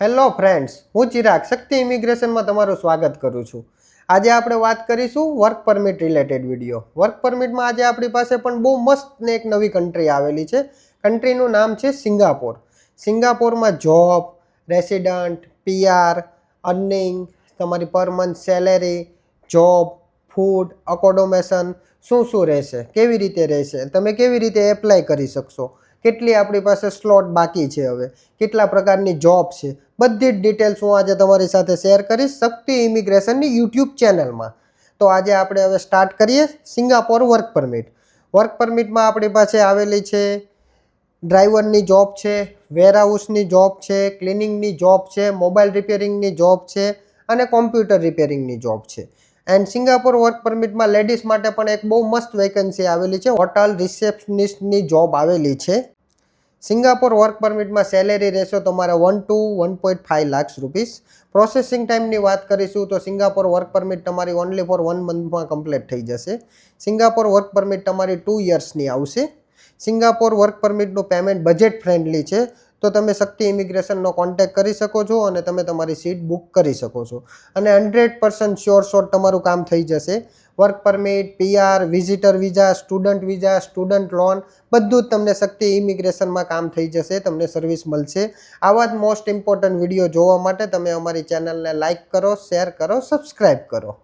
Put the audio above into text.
Hello friends, હું ચિરાગ શક્તિ ઇમિગ્રેશનમાં તમારું સ્વાગત કરું છું. આજે આપણે વાત કરીશું work permit related video. Work પરમિટમાં આજે આપણી પાસે પણ બહુ મસ્ત ને એક નવી કન્ટ્રી આવેલી છે. કન્ટ્રીનું નામ છે સિંગાપોર. સિંગાપોરમાં જોબ, રેસિડન્ટ, પીઆર, અર્નિંગ, તમારી પર month salary, job, food, accommodation શું રહેશે, કેવી રીતે રહેશે, તમે કેવી રીતે એપ્લાય કરી શકશો, કેટલી આપણી પાસે સ્લોટ બાકી છે, હવે કેટલા પ્રકારની જોબ છે, બધી જ ડિટેલ્સ હું આજે તમારી સાથે શેર કરીશ શક્તિ ઇમિગ્રેશનની યુટ્યુબ ચેનલમાં. તો આજે આપણે હવે સ્ટાર્ટ કરીએ. Singapore work permit. વર્ક પરમિટમાં આપણી પાસે આવેલી છે ડ્રાઈવરની જોબ છે, વેરહાઉસની જોબ છે, ક્લિનિંગની જોબ છે, મોબાઈલ રિપેરિંગની જોબ છે અને કોમ્પ્યુટર રિપેરિંગની જોબ છે. એન્ડ સિંગાપોર વર્ક પરમિટમાં લેડીઝ માટે પણ એક બહુ મસ્ત વેકન્સી આવેલી છે. હોટલ રિસેપ્શનિસ્ટની જોબ આવેલી છે. સિંગાપોર વર્ક પરમિટમાં સેલેરી રહેશો તમારે 1 to 1.5 લાખ રૂપીસ. પ્રોસેસિંગ ટાઈમની વાત કરીશું તો સિંગાપોર વર્ક પરમિટ તમારી ઓનલી ફોર 1 મંથમાં કમ્પ્લીટ થઈ જશે. સિંગાપોર વર્ક પરમિટ તમારી 2 યર્સની આવશે. સિંગાપોર વર્ક પરમિટનું પેમેન્ટ બજેટ ફ્રેન્ડલી છે, તો તમે શક્તિ ઇમિગ્રેશનનો કોન્ટેક્ટ કરી શકો છો અને તમે તમારી સીટ બુક કરી શકો છો અને 100% શ્યોર શોટ તમારું કામ થઈ જશે. Work permit, PR, visitor visa, student loan બધું જ તમને શક્તિ ઇમિગ્રેશનમાં કામ થઈ જશે, તમને સર્વિસ મળશે. આવા જ મોસ્ટ ઇમ્પોર્ટન્ટ વિડીયો જોવા માટે તમે અમારી ચેનલને લાઇક કરો, શેર કરો, સબસ્ક્રાઈબ કરો.